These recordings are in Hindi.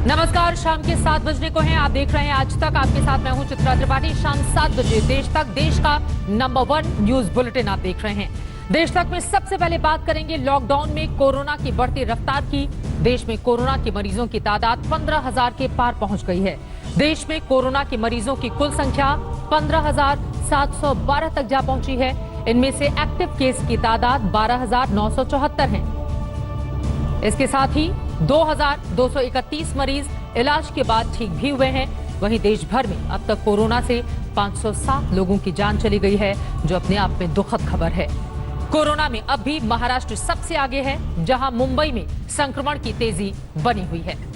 नमस्कार, शाम के 7 बजने को हैं। आप देख रहे हैं आज तक। आपके साथ मैं हूं चित्रा त्रिपाठी। शाम 7 बजे देश तक, देश का नंबर 1 न्यूज बुलेटिन आप देख रहे हैं। देश तक में सबसे पहले बात करेंगे लॉकडाउन में कोरोना की बढ़ती रफ्तार की। देश में कोरोना के मरीजों की तादाद 15,000 के पार पहुंच गई है। देश में कोरोना के मरीजों की कुल संख्या 15,712 तक जा पहुंची है। इनमें से एक्टिव केस की तादाद 12,974 है। इसके साथ ही 2,231 मरीज इलाज के बाद ठीक भी हुए हैं। वहीं देश भर में अब तक कोरोना से 507 लोगों की जान चली गई है, जो अपने आप में दुखद खबर है। कोरोना में अब भी महाराष्ट्र सबसे आगे है, जहां मुंबई में संक्रमण की तेजी बनी हुई है।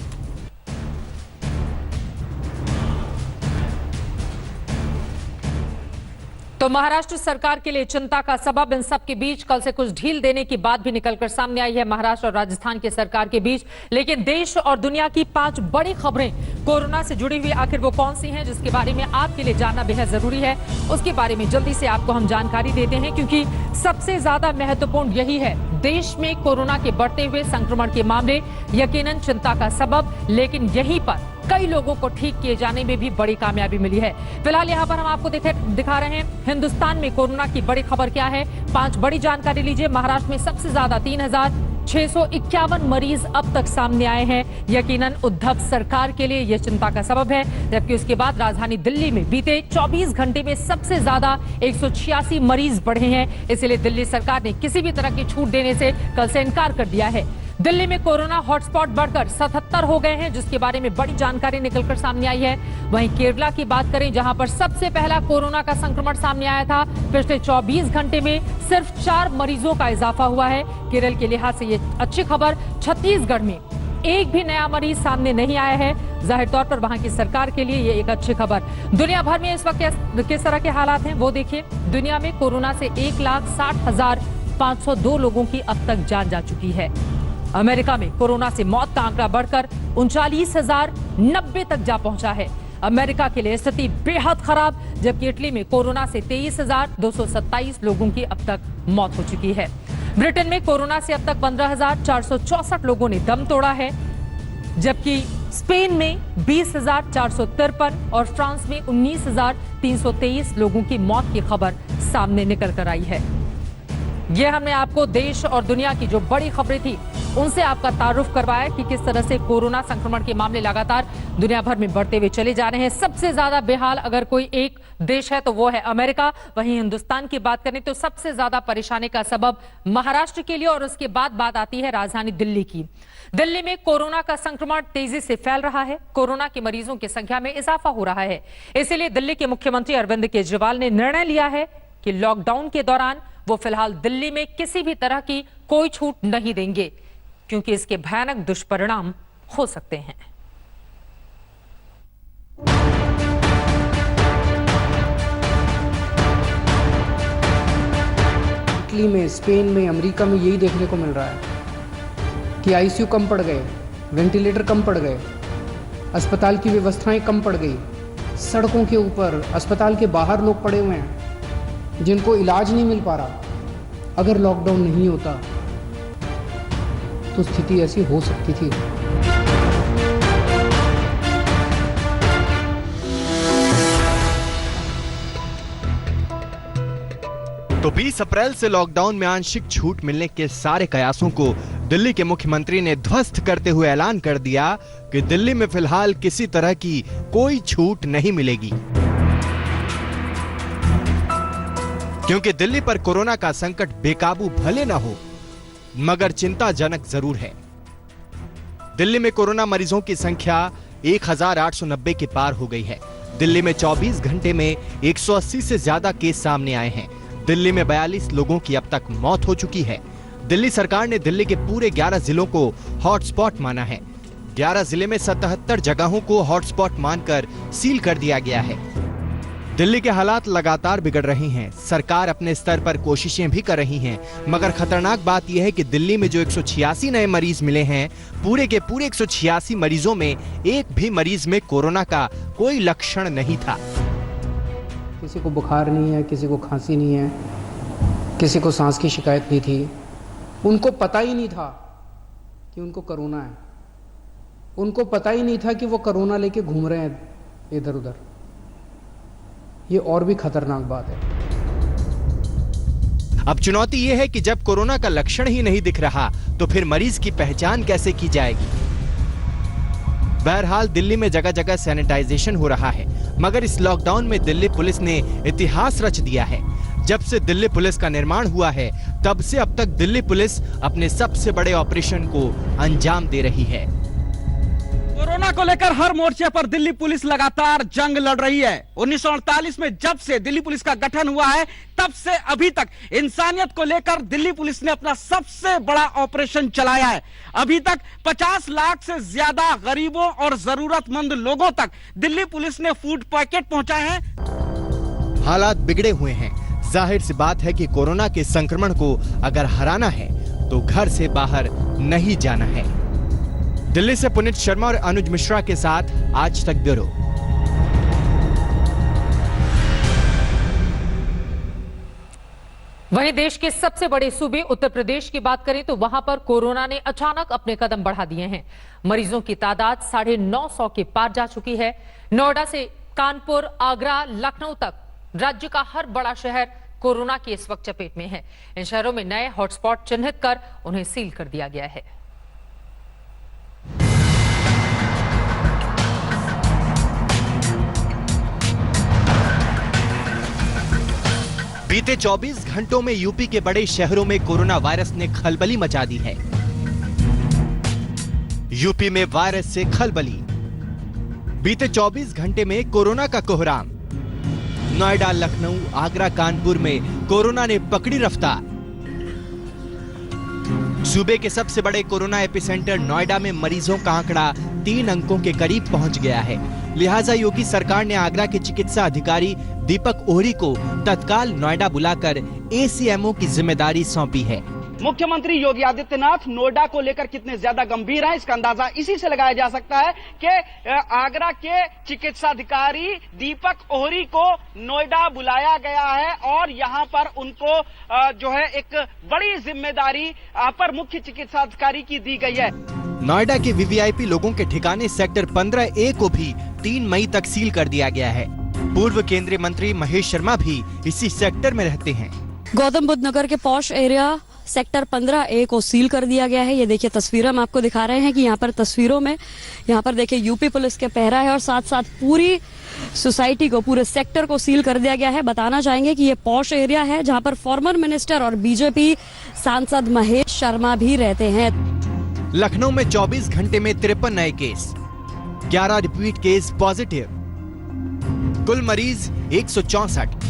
तो महाराष्ट्र सरकार के लिए चिंता का सबब इन सब के बीच कल से कुछ ढील देने की बात भी निकलकर सामने आई है महाराष्ट्र और राजस्थान की सरकार के बीच। लेकिन देश और दुनिया की 5 बड़ी खबरें कोरोना से जुड़ी हुई आखिर वो कौन सी हैं, जिसके बारे में आपके लिए जानना बेहद जरूरी है। उसके बारे में जल्दी से आपको हम जानकारी देते हैं, क्योंकि सबसे ज्यादा महत्वपूर्ण यही है। देश में कोरोना के बढ़ते हुए संक्रमण के मामले यकीनन चिंता का सबब, लेकिन यहीं पर कई लोगों को ठीक किए जाने में भी बड़ी कामयाबी मिली है। फिलहाल यहाँ पर हम आपको दिखा रहे हैं हिंदुस्तान में कोरोना की बड़ी खबर क्या है। 5 बड़ी जानकारी लीजिए। महाराष्ट्र में सबसे ज्यादा 3,651 मरीज अब तक सामने आए हैं। यकीनन उद्धव सरकार के लिए यह चिंता का सबब है। जबकि उसके बाद राजधानी दिल्ली में बीते 24 घंटे में सबसे ज्यादा 186 मरीज बढ़े हैं। इसलिए दिल्ली सरकार ने किसी भी तरह की छूट देने से कल से इनकार कर दिया है। दिल्ली में कोरोना हॉटस्पॉट बढ़कर 77 हो गए हैं, जिसके बारे में बड़ी जानकारी निकलकर सामने आई है। वहीं केरला की बात करें, जहां पर सबसे पहला कोरोना का संक्रमण सामने आया था। पिछले 24 घंटे में सिर्फ 4 मरीजों का इजाफा हुआ है। केरल के लिहाज से ये अच्छी खबर। छत्तीसगढ़ में एक भी नया मरीज सामने नहीं आया है। जाहिर तौर पर वहां की सरकार के लिए ये एक अच्छी खबर। दुनिया भर में इस वक्त किस तरह के हालात हैं वो देखिए। दुनिया में कोरोना से 1,60,502 लोगों की अब तक जान जा चुकी है। अमेरिका में कोरोना से मौत का आंकड़ा बढ़कर 39,090 तक जा पहुंचा है। अमेरिका के लिए स्थिति बेहद खराब, जबकि इटली में कोरोना से 23,227 लोगों की अब तक मौत हो चुकी है। ब्रिटेन में कोरोना से अब तक 15,464 लोगों ने दम तोड़ा है, जबकि स्पेन में 20,453 और फ्रांस में 19,323 लोगों की मौत की खबर सामने निकल कर आई है। यह हमने आपको देश और दुनिया की जो बड़ी खबरें थी उनसे आपका तारुफ करवाया कि किस तरह से कोरोना संक्रमण के मामले लगातार दुनिया भर में बढ़ते हुए चले जा रहे हैं। सबसे ज्यादा बेहाल अगर कोई एक देश है तो वो है अमेरिका। वहीं हिंदुस्तान की बात करें तो सबसे ज्यादा परेशानी का सबब महाराष्ट्र के लिए, और उसके बाद बात आती है राजधानी दिल्ली की। दिल्ली में कोरोना का संक्रमण तेजी से फैल रहा है। कोरोना के मरीजों की संख्या में इजाफा हो रहा है। इसीलिए दिल्ली के मुख्यमंत्री अरविंद केजरीवाल ने निर्णय लिया है कि लॉकडाउन के दौरान वो फिलहाल दिल्ली में किसी भी तरह की कोई छूट नहीं देंगे, क्योंकि इसके भयानक दुष्परिणाम हो सकते हैं। इटली में, स्पेन में, अमेरिका में यही देखने को मिल रहा है कि आईसीयू कम पड़ गए, वेंटिलेटर कम पड़ गए, अस्पताल की व्यवस्थाएं कम पड़ गई। सड़कों के ऊपर, अस्पताल के बाहर लोग पड़े हुए हैं जिनको इलाज नहीं मिल पा रहा। अगर लॉकडाउन नहीं होता तो स्थिति ऐसी हो सकती थी। तो 20 अप्रैल से लॉकडाउन में आंशिक छूट मिलने के सारे कयासों को दिल्ली के मुख्यमंत्री ने ध्वस्त करते हुए ऐलान कर दिया कि दिल्ली में फिलहाल किसी तरह की कोई छूट नहीं मिलेगी, क्योंकि दिल्ली पर कोरोना का संकट बेकाबू भले न हो, मगर चिंताजनक जरूर है। दिल्ली में कोरोना मरीजों की संख्या 1,890 के पार हो गई है। दिल्ली में 24 घंटे में 180 से ज्यादा केस सामने आए हैं। दिल्ली में 42 लोगों की अब तक मौत हो चुकी है। दिल्ली सरकार ने दिल्ली के पूरे 11 जिलों को हॉटस्पॉट माना है। 11 जिले में 77 जगहों को हॉटस्पॉट मानकर सील कर दिया गया है। दिल्ली के हालात लगातार बिगड़ रहे हैं। सरकार अपने स्तर पर कोशिशें भी कर रही हैं, मगर खतरनाक बात यह है कि दिल्ली में जो 186 नए मरीज मिले हैं, पूरे के पूरे 186 मरीजों में एक भी मरीज में कोरोना का कोई लक्षण नहीं था। किसी को बुखार नहीं है, किसी को खांसी नहीं है, किसी को सांस की शिकायत नहीं थी। उनको पता ही नहीं था कि उनको कोरोना है। उनको पता ही नहीं था कि वो कोरोना लेके घूम रहे हैं इधर उधर। ये और भी खतरनाक बात है। अब चुनौती यह है कि जब कोरोना का लक्षण ही नहीं दिख रहा तो फिर मरीज की पहचान कैसे की जाएगी। बहरहाल दिल्ली में जगह जगह सैनिटाइजेशन हो रहा है, मगर इस लॉकडाउन में दिल्ली पुलिस ने इतिहास रच दिया है। जब से दिल्ली पुलिस का निर्माण हुआ है तब से अब तक दिल्ली पुलिस अपने सबसे बड़े ऑपरेशन को अंजाम दे रही है। कोरोना को लेकर हर मोर्चे पर दिल्ली पुलिस लगातार जंग लड़ रही है। 1948 में जब से दिल्ली पुलिस का गठन हुआ है तब से अभी तक इंसानियत को लेकर दिल्ली पुलिस ने अपना सबसे बड़ा ऑपरेशन चलाया है। अभी तक 50 लाख से ज्यादा गरीबों और जरूरतमंद लोगों तक दिल्ली पुलिस ने फूड पैकेट पहुंचाए हैं। हालात बिगड़े हुए हैं। जाहिर सी बात है कि कोरोना के संक्रमण को अगर हराना है तो घर से बाहर नहीं जाना है। दिल्ली से पुनीत शर्मा और अनुज मिश्रा के साथ आज तक ब्यूरो। वहीं देश के सबसे बड़े सूबे उत्तर प्रदेश की बात करें तो वहां पर कोरोना ने अचानक अपने कदम बढ़ा दिए हैं। मरीजों की तादाद 950 के पार जा चुकी है। नोएडा से कानपुर, आगरा, लखनऊ तक राज्य का हर बड़ा शहर कोरोना की इस वक्त चपेट में है। इन शहरों में नए हॉटस्पॉट चिन्हित कर उन्हें सील कर दिया गया है। बीते 24 घंटों में यूपी के बड़े शहरों में कोरोना वायरस ने खलबली मचा दी है। यूपी में वायरस से खलबली। बीते 24 घंटे में कोरोना का कोहराम। नोएडा, लखनऊ, आगरा, कानपुर में कोरोना ने पकड़ी रफ्तार। सूबे के सबसे बड़े कोरोना एपिसेंटर नोएडा में मरीजों का आंकड़ा 3 अंकों के करीब पहुंच गया है। लिहाजा योगी सरकार ने आगरा के चिकित्सा अधिकारी दीपक ओहरी को तत्काल नोएडा बुलाकर एसीएमओ की जिम्मेदारी सौंपी है। मुख्यमंत्री योगी आदित्यनाथ नोएडा को लेकर कितने ज्यादा गंभीर हैं, इसका अंदाजा इसी से लगाया जा सकता है कि आगरा के चिकित्सा अधिकारी दीपक ओहरी को नोएडा बुलाया गया है और यहां पर उनको जो है एक बड़ी जिम्मेदारी अपर मुख्य चिकित्सा अधिकारी की दी गई है। नोएडा के वीवीआईपी लोगों के ठिकाने सेक्टर 15A को भी 3 मई तक सील कर दिया गया है। पूर्व केंद्रीय मंत्री महेश शर्मा भी इसी सेक्टर में रहते हैं। गौतम बुद्ध नगर के पॉश एरिया सेक्टर 15A को सील कर दिया गया है। ये देखिए तस्वीरें हम आपको दिखा रहे हैं कि यहाँ पर तस्वीरों में यहाँ पर देखिए यूपी पुलिस के पहरा है और साथ साथ पूरी सोसाइटी को, पूरे सेक्टर को सील कर दिया गया है। बताना चाहेंगे कि ये पॉश एरिया है जहाँ पर फॉर्मर मिनिस्टर और बीजेपी सांसद महेश शर्मा भी रहते हैं। लखनऊ में 24 घंटे में 53 नए केस, 11 रिपीट केस पॉजिटिव, कुल मरीज 164।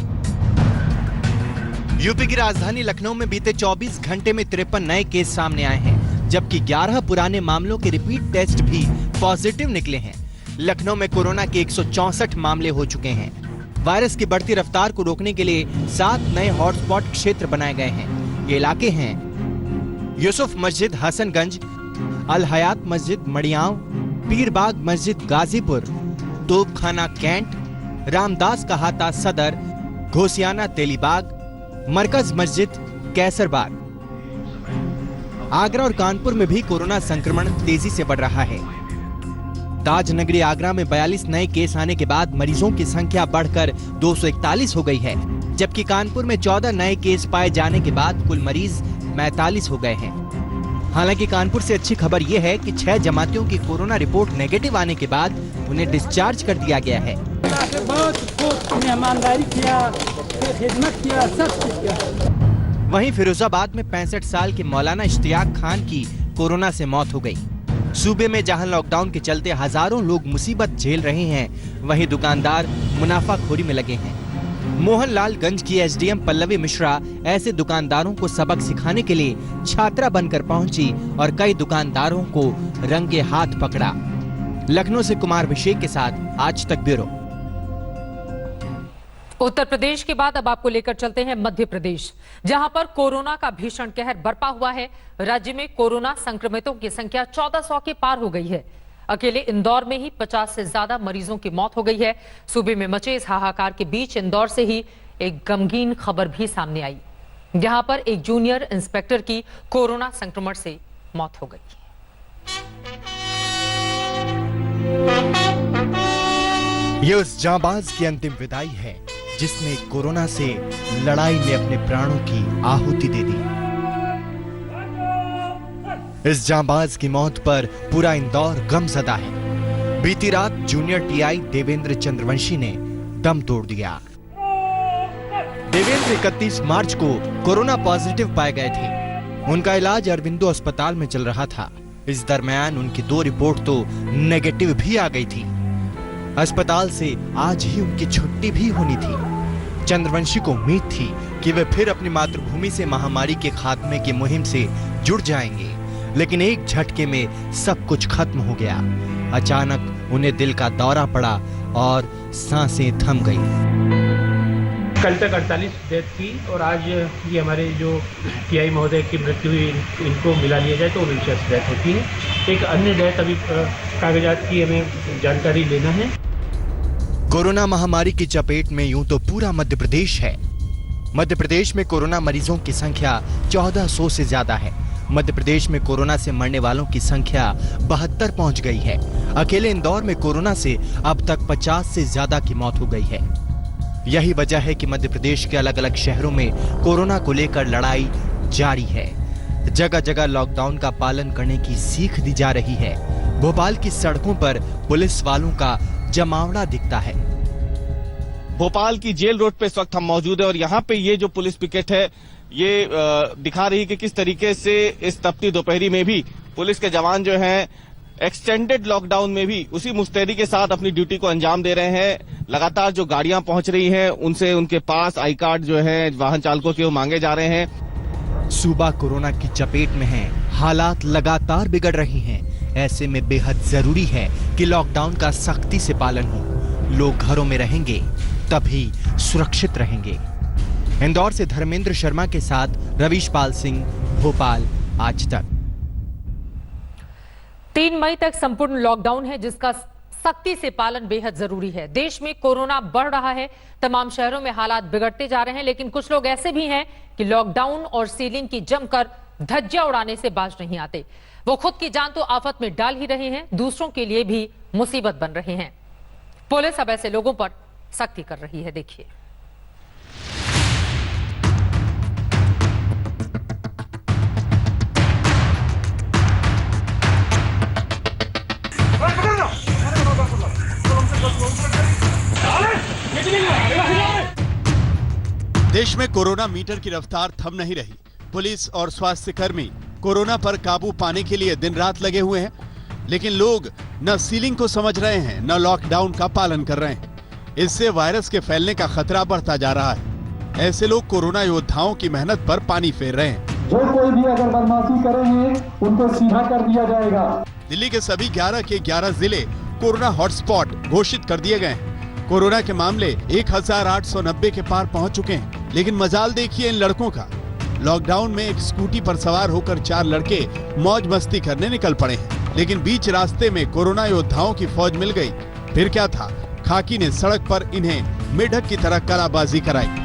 यूपी की राजधानी लखनऊ में बीते 24 घंटे में 53 नए केस सामने आए हैं, जबकि 11 पुराने मामलों के रिपीट टेस्ट भी पॉजिटिव निकले हैं। लखनऊ में कोरोना के 164 मामले हो चुके हैं। वायरस की बढ़ती रफ्तार को रोकने के लिए 7 नए हॉटस्पॉट क्षेत्र बनाए गए हैं। ये इलाके हैं यूसुफ मस्जिद हसनगंज, अल हयात मस्जिद मड़ियाव, पीरबाग मस्जिद गाजीपुर, तोपखाना कैंट, रामदास कहाता सदर, घोसियाना तेलीबाग, मरकज मस्जिद कैसरबाग। आगरा और कानपुर में भी कोरोना संक्रमण तेजी से बढ़ रहा है। ताज नगरी आगरा में 42 नए केस आने के बाद मरीजों की संख्या बढ़कर 241 हो गई है, जबकि कानपुर में 14 नए केस पाए जाने के बाद कुल मरीज 45 हो गए हैं। हालांकि कानपुर से अच्छी खबर यह है कि 6 जमातियों की कोरोना रिपोर्ट नेगेटिव आने के बाद उन्हें डिस्चार्ज कर दिया गया है। मेहमानदारी किया, खिदमत किया, सब कुछ किया। वहीं फिरोजाबाद में 65 साल के मौलाना इश्तियाक खान की कोरोना से मौत हो गई। सूबे में जहां लॉकडाउन के चलते हजारों लोग मुसीबत झेल रहे हैं, वहीं दुकानदार मुनाफाखोरी में लगे हैं। मोहनलालगंज की एसडीएम पल्लवी मिश्रा ऐसे दुकानदारों को सबक सिखाने के लिए छात्रा बनकर पहुंची और कई दुकानदारों को रंगे हाथ पकड़ा। लखनऊ से कुमार अभिषेक के साथ आज तक ब्यूरो। उत्तर प्रदेश के बाद अब आपको लेकर चलते हैं मध्य प्रदेश, जहां पर कोरोना का भीषण कहर बरपा हुआ है। राज्य में कोरोना संक्रमितों की संख्या 1400 के पार हो गई है। अकेले इंदौर में ही 50 से ज्यादा मरीजों की मौत हो गई है। सूबे में मचे इस हाहाकार के बीच इंदौर से ही एक गमगीन खबर भी सामने आई, जहां पर एक जूनियर इंस्पेक्टर की कोरोना संक्रमण से मौत हो गई। ये उस जांबाज की अंतिम विदाई है जिसने कोरोना से लड़ाई में अपने प्राणों की आहुति दे दी। इस जांबाज की मौत पर पूरा इंदौर गमज़दा है। बीती रात जूनियर टीआई देवेंद्र चंद्रवंशी ने दम तोड़ दिया। देवेंद्र 31 मार्च को कोरोना पॉजिटिव पाए गए थे। उनका इलाज अरविंदो अस्पताल में चल रहा था। इस दरमियान उनकी 2 रिपोर्ट तो नेगेटिव भी आ गई थी। अस्पताल से आज ही उनकी छुट्टी भी होनी थी। चंद्रवंशी को उम्मीद थी कि वे फिर अपनी मातृभूमि से महामारी के खात्मे की मुहिम से जुड़ जाएंगे, लेकिन एक झटके में सब कुछ खत्म हो गया। अचानक उन्हें दिल का दौरा पड़ा और सांसें थम गईं। कल तक 48 डेथ थी और आज ये हमारे जो टीआई महोदय की मृत्यु हुई, इनको मिला लिया जाए तो 49 डेथ होती है। एक अन्य डेथ अभी कागजात की हमें जानकारी लेना है। कोरोना महामारी की चपेट में यूं तो पूरा मध्य प्रदेश है। मध्य प्रदेश में कोरोना मरीजों की संख्या 1400 से ज्यादा है। मध्य प्रदेश में कोरोना से मरने वालों की संख्या 72 पहुंच गई है। अकेले इंदौर में कोरोना से अब तक 50 से ज्यादा की मौत हो गई है। यही वजह है कि मध्य प्रदेश के अलग अलग शहरों में कोरोना को लेकर लड़ाई जारी है। जगह जगह लॉकडाउन का पालन करने की सीख दी जा रही है। भोपाल की सड़कों पर पुलिस वालों का जमावड़ा दिखता है। भोपाल की जेल रोड पे इस वक्त हम मौजूद है और यहाँ पे ये जो पुलिस पिकेट है ये दिखा रही है कि किस तरीके से इस तपती दोपहरी में भी पुलिस के जवान जो हैं एक्सटेंडेड लॉकडाउन में भी उसी मुस्तैदी के साथ अपनी ड्यूटी को अंजाम दे रहे हैं। लगातार जो गाड़ियां पहुंच रही हैं उनसे उनके पास आई कार्ड जो है वाहन चालकों के वो मांगे जा रहे हैं। सूबा कोरोना की चपेट में है, हालात लगातार बिगड़ रही हैं। ऐसे में बेहद जरूरी है कि लॉकडाउन का सख्ती से पालन हो। लोग घरों में रहेंगे तभी सुरक्षित रहेंगे। इंदौर से धर्मेंद्र शर्मा के साथ रवीश पाल सिंह, भोपाल, आज तक। 3 मई तक संपूर्ण लॉकडाउन है जिसका सख्ती से पालन बेहद जरूरी है। देश में कोरोना बढ़ रहा है, तमाम शहरों में हालात बिगड़ते जा रहे हैं, लेकिन कुछ लोग ऐसे भी हैं कि लॉकडाउन और सीलिंग की जमकर धज्जियां उड़ाने से बाज नहीं आते। वो खुद की जान तो आफत में डाल ही रहे हैं, दूसरों के लिए भी मुसीबत बन रहे हैं। पुलिस अब ऐसे लोगों पर सख्ती कर रही है। देखिए। देश में कोरोना मीटर की रफ्तार थम नहीं रही। पुलिस और स्वास्थ्य कर्मी कोरोना पर काबू पाने के लिए दिन रात लगे हुए हैं, लेकिन लोग न सीलिंग को समझ रहे हैं न लॉकडाउन का पालन कर रहे हैं। इससे वायरस के फैलने का खतरा बढ़ता जा रहा है। ऐसे लोग कोरोना योद्धाओं की मेहनत पर पानी फेर रहे हैं। जो कोई भी अगर बदमाशी करेंगे उनको सीधा कर दिया जाएगा। दिल्ली के सभी 11 के 11 जिले कोरोना हॉटस्पॉट घोषित कर दिए गए हैं। कोरोना के मामले 1890 के पार पहुंच चुके हैं। लेकिन मजाल देखिए इन लड़कों का। लॉकडाउन में एक स्कूटी पर सवार होकर 4 लड़के मौज मस्ती करने निकल पड़े हैं, लेकिन बीच रास्ते में कोरोना योद्धाओं की फौज मिल गई। फिर क्या था, खाकी ने सड़क पर इन्हें मेढक की तरह कलाबाजी कराई।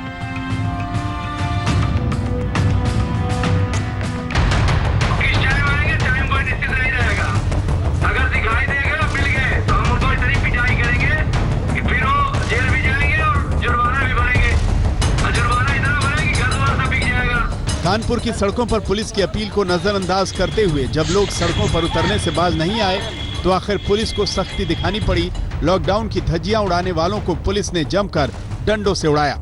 कानपुर की सड़कों पर पुलिस की अपील को नजरअंदाज करते हुए जब लोग सड़कों पर उतरने से बाज नहीं आए तो आखिर पुलिस को सख्ती दिखानी पड़ी। लॉकडाउन की धज्जियां उड़ाने वालों को पुलिस ने जमकर डंडों से उड़ाया।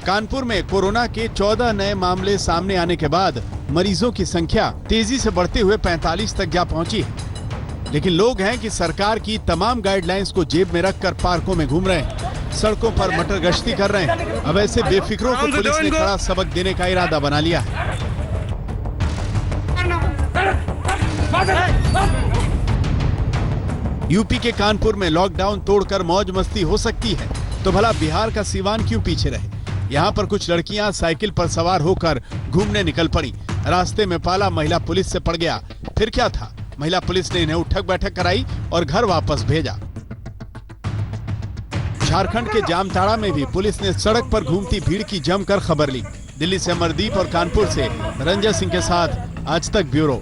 कानपुर में कोरोना के 14 नए मामले सामने आने के बाद मरीजों की संख्या तेजी से बढ़ते हुए 45 तक जा पहुंची है। लेकिन लोग हैं कि सरकार की तमाम गाइडलाइंस को जेब में रखकर पार्कों में घूम रहे हैं, सड़कों पर मटर गश्ती कर रहे हैं। अब ऐसे बेफिक्रों को पुलिस ने कड़ा सबक देने का इरादा बना लिया है। यूपी के कानपुर में लॉकडाउन तोड़कर मौज मस्ती हो सकती है तो भला बिहार का सीवान क्यों पीछे रहे। यहाँ पर कुछ लड़कियां साइकिल पर सवार होकर घूमने निकल पड़ी। रास्ते में पाला महिला पुलिस से पड़ गया। फिर क्या था, महिला पुलिस ने इन्हें उठक बैठक कराई और घर वापस भेजा। झारखंड के जामताड़ा में भी पुलिस ने सड़क पर घूमती भीड़ की जमकर खबर ली। दिल्ली से अमरदीप और कानपुर से रंजन सिंह के साथ आज तक ब्यूरो।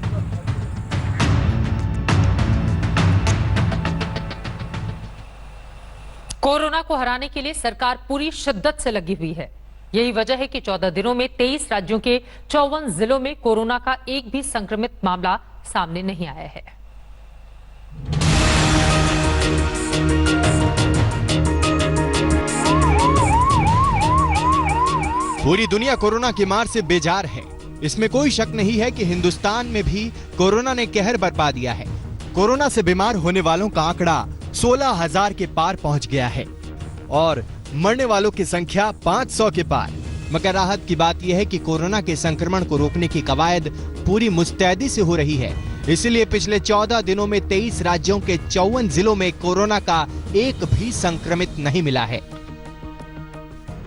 कोरोना को हराने के लिए सरकार पूरी शिद्दत से लगी हुई है। यही वजह है कि 14 दिनों में 23 राज्यों के 54 जिलों में कोरोना का एक भी संक्रमित मामला सामने नहीं आया है। पूरी दुनिया कोरोना की मार से बेजार है। इसमें कोई शक नहीं है कि हिंदुस्तान में भी कोरोना ने कहर बरपा दिया है। कोरोना से बीमार होने वालों का आंकड़ा 16,000 के पार पहुंच गया है और मरने वालों की संख्या 500 के पार। मगर राहत की बात यह है कि कोरोना के संक्रमण को रोकने की कवायद पूरी मुस्तैदी से हो रही है। इसलिए पिछले 14 दिनों में 23 राज्यों के 54 जिलों में कोरोना का एक भी संक्रमित नहीं मिला है।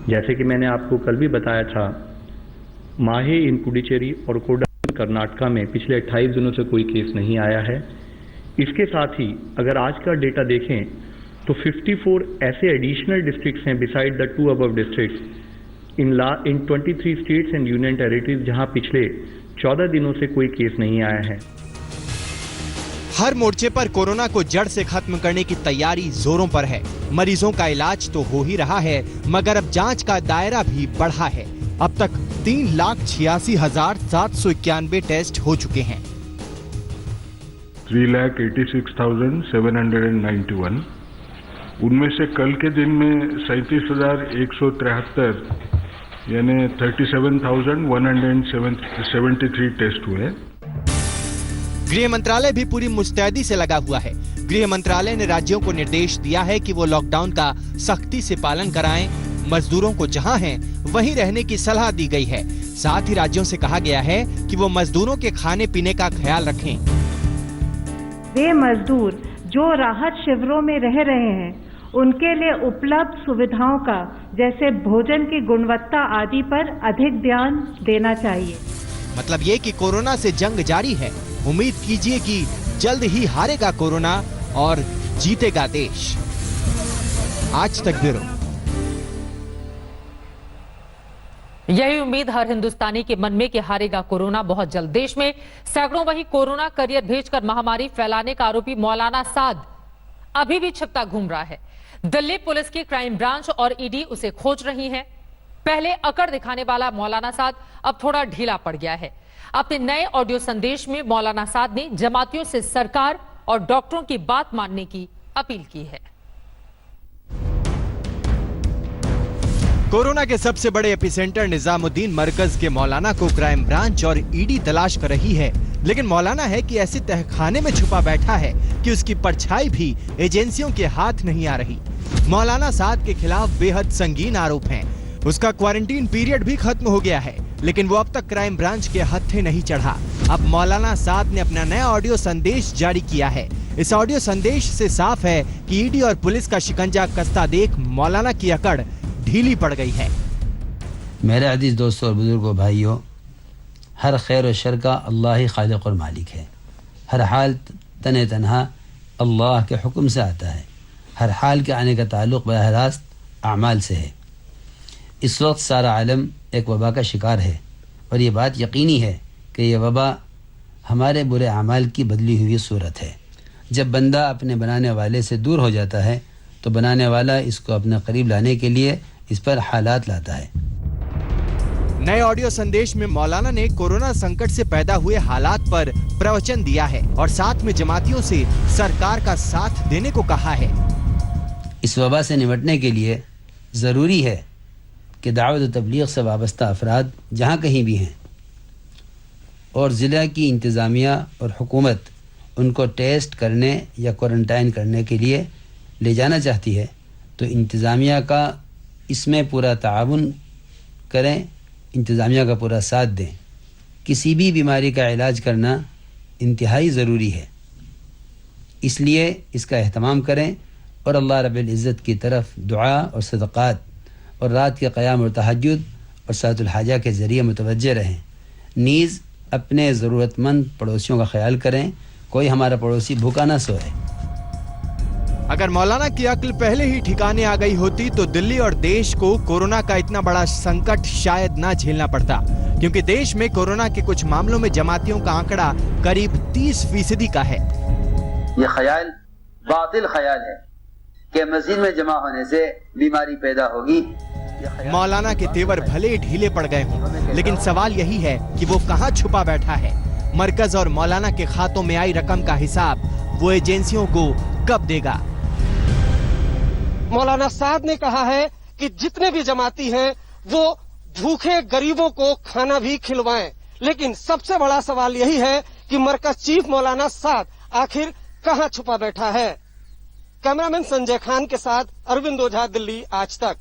जैसे कि मैंने आपको कल भी बताया था, माहे इन पुडुचेरी और कोडागु कर्नाटका में पिछले 28 दिनों से कोई केस नहीं आया है। इसके साथ ही अगर आज का डेटा देखें तो 54 ऐसे एडिशनल डिस्ट्रिक्ट्स हैं beside the 2 above districts in 23 states and union territories जहां पिछले 14 दिनों से कोई केस नहीं आया है। हर मोर्चे पर कोरोना को जड़ से खत्म करने की तैयारी जोरों पर है। मरीजों का इलाज तो हो ही रहा है, मगर अब जांच का दायरा भी बढ़ा है। अब तक 3,86,791 टेस्ट हो चुके हैं। 3,86,791 उनमें से कल के दिन में 37,173 यानी 37,173 टेस्ट हुए। गृह मंत्रालय भी पूरी मुस्तैदी से लगा हुआ है। गृह मंत्रालय ने राज्यों को निर्देश दिया है कि वो लॉकडाउन का सख्ती से पालन कराएं। मजदूरों को जहां हैं वहीं रहने की सलाह दी गई है। साथ ही राज्यों से कहा गया है कि वो मजदूरों के खाने पीने का ख्याल रखें। वे मजदूर जो राहत शिविरों में रह रहे हैं उनके लिए उपलब्ध सुविधाओं का जैसे भोजन की गुणवत्ता आदि पर अधिक ध्यान देना चाहिए। मतलब ये कि कोरोना से जंग जारी है। उम्मीद कीजिए कि जल्द ही हारेगा कोरोना और जीतेगा देश। आज तक ब्यूरो। यही उम्मीद हर हिंदुस्तानी के मन में कि हारेगा कोरोना बहुत जल्द। देश में सैकड़ों वही कोरोना करियर भेजकर महामारी फैलाने का आरोपी मौलाना साद अभी भी छिपता घूम रहा है। दिल्ली पुलिस की क्राइम ब्रांच और ईडी उसे खोज रही है। पहले अकड़ दिखाने वाला मौलाना साद अब थोड़ा ढीला पड़ गया है। अपने नए ऑडियो संदेश में मौलाना साद ने जमातियों से सरकार और डॉक्टरों की बात मानने की अपील की है। कोरोना के सबसे बड़े एपिसेंटर निजामुद्दीन मरकज के मौलाना को क्राइम ब्रांच और ईडी तलाश कर रही है, लेकिन मौलाना है कि ऐसे तहखाने में छुपा बैठा है कि उसकी परछाई भी एजेंसियों के हाथ नहीं आ रही। मौलाना साद के खिलाफ बेहद संगीन आरोप हैं। उसका क्वारंटीन पीरियड भी खत्म हो गया है, लेकिन वो अब तक क्राइम ब्रांच के हत्थे नहीं चढ़ा। अब मौलाना साद ने अपना नया ऑडियो संदेश जारी किया है। इस ऑडियो संदेश से साफ है कि ईडी और पुलिस का शिकंजा कसता देख मौलाना की अकड़ ढीली पड़ गई है। मेरे अजीज दोस्तों और बुजुर्गों भाइयों, हर खैर और शर का अल्लाह ही खालिक और मालिक है। हर हाल तने तनहा अल्लाह के हुक्म से आता है। हर हाल के आने का ताल्लुक़ बराह रास्त आमाल से है। इस वक्त सारा आलम एक वबा का शिकार है और ये बात यकीनी है कि यह वबा हमारे बुरे आमाल की बदली हुई सूरत है। जब बंदा अपने बनाने वाले से दूर हो जाता है तो बनाने वाला इसको अपने करीब लाने के लिए इस पर हालात लाता है। नए ऑडियो संदेश में मौलाना ने कोरोना संकट से पैदा हुए हालात पर प्रवचन दिया है और साथ में जमातियों से सरकार का साथ देने को कहा है। इस वबा से निपटने के लिए ज़रूरी है कि दावत और तबलीग से वाबस्ता अफराद जहाँ कहीं भी हैं और ज़िला की इंतज़ामिया और हुकूमत उनको टेस्ट करने या क्वारंटाइन करने के लिए ले जाना चाहती है तो इंतज़ामिया का इसमें पूरा ताउन करें, इंतज़ामिया का पूरा साथ दें। किसी भी बीमारी का इलाज करना इंतहाई ज़रूरी है, इसलिए इसका एहतमाम करें और अल्लाह रब्बुल इज़्ज़त की तरफ दुआ और सदक़ात और रात के क़याम और तहज्जुद और सातुल हाजा के ज़रिए मुतवज्जे रहें। नीज़ अपने ज़रूरतमंद पड़ोसियों का ख्याल करें, कोई हमारा पड़ोसी भूखा ना सोए। अगर मौलाना की अक्ल पहले ही ठिकाने आ गई होती तो दिल्ली और देश को कोरोना का इतना बड़ा संकट शायद ना झेलना पड़ता, क्योंकि देश में कोरोना के कुछ मामलों में जमातियों का आंकड़ा करीब 30% का है। ये ख्याल बातिल ख्याल है। कि मस्जिद में जमा होने से बीमारी पैदा होगी। मौलाना के तेवर भले ढीले पड़ गए हों, लेकिन सवाल यही है कि वो कहां छुपा बैठा है। मरकज और मौलाना के खातों में आई रकम का हिसाब वो एजेंसियों को कब देगा? मौलाना साद ने कहा है कि जितने भी जमाती हैं वो भूखे गरीबों को खाना भी खिलवाएं, लेकिन सबसे बड़ा सवाल यही है कि मरकज चीफ मौलाना साद आखिर कहां छुपा बैठा है। कैमरामैन संजय खान के साथ अरविंद ओझा, दिल्ली आज तक।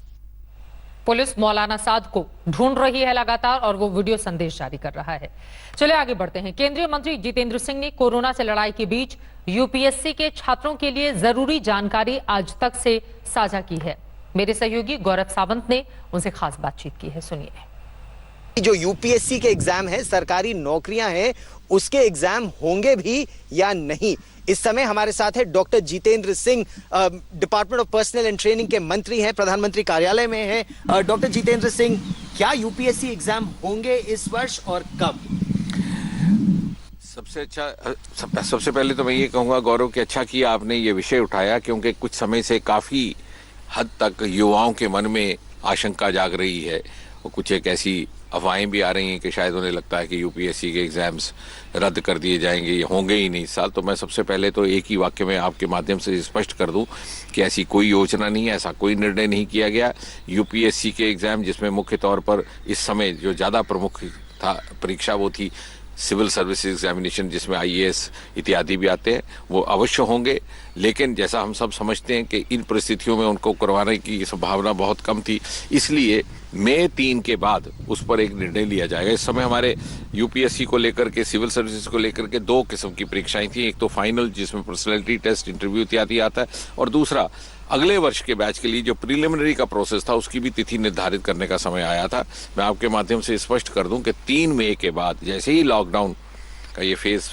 पुलिस मौलाना साद को ढूंढ रही है लगातार और वो वीडियो संदेश जारी कर रहा है। चलिए आगे बढ़ते हैं। केंद्रीय मंत्री जितेंद्र सिंह ने कोरोना से लड़ाई के बीच यूपीएससी के छात्रों के लिए जरूरी जानकारी आज तक से साझा की है। मेरे सहयोगी गौरव सावंत ने उनसे खास बातचीत की है, सुनिए। जो यूपीएससी के एग्जाम है, सरकारी नौकरियां हैं, उसके एग्जाम होंगे भी या नहीं? इस समय हमारे साथ है doctor Jitendra Singh, department of personal and training के मंत्री हैं, प्रधानमंत्री कार्यालय में हैं। डॉक्टर जितेंद्र सिंह, क्या यूपीएससी एग्जाम होंगे इस वर्ष और कब? सबसे पहले तो मैं ये कहूंगा गौरव कि अच्छा किया आपने ये विषय उठाया, क्योंकि कुछ समय से काफी हद तक युवाओं के मन में आशंका जाग रही है और कुछ एक ऐसी अफवाहें भी आ रही हैं कि शायद उन्हें लगता है कि यूपीएससी के एग्जाम्स रद्द कर दिए जाएंगे, ये होंगे ही नहीं इस साल। तो मैं सबसे पहले तो एक ही वाक्य में आपके माध्यम से स्पष्ट कर दूं कि ऐसी कोई योजना नहीं है, ऐसा कोई निर्णय नहीं किया गया। यूपीएससी के एग्जाम, जिसमें मुख्य तौर पर इस समय जो ज़्यादा प्रमुख था परीक्षा, वो थी सिविल सर्विसेज एग्जामिनेशन, जिसमें आईएएस इत्यादि भी आते हैं, वो अवश्य होंगे। लेकिन जैसा हम सब समझते हैं कि इन परिस्थितियों में उनको करवाने की संभावना बहुत कम थी, इसलिए मई 3 के बाद उस पर एक निर्णय लिया जाएगा। इस समय हमारे यूपीएससी को लेकर के, सिविल सर्विसेज को लेकर के 2 किस्म की परीक्षाएं थी। एक तो फाइनल, जिसमें पर्सनैलिटी टेस्ट, इंटरव्यू इत्यादि आता है, और दूसरा अगले वर्ष के बैच के लिए जो प्रिलिमिनरी का प्रोसेस था, उसकी भी तिथि निर्धारित करने का समय आया था। मैं आपके माध्यम से स्पष्ट कर दूं कि 3 मई के बाद जैसे ही लॉकडाउन का ये फेज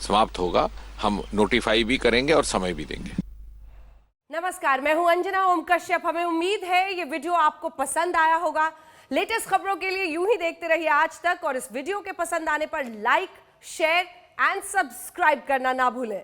समाप्त होगा, हम नोटिफाई भी करेंगे और समय भी देंगे। नमस्कार, मैं हूं अंजना ओम कश्यप। हमें उम्मीद है ये वीडियो आपको पसंद आया होगा। लेटेस्ट खबरों के लिए यूं ही देखते रहिए आज तक, और इस वीडियो के पसंद आने पर लाइक, शेयर एंड सब्सक्राइब करना ना भूलें।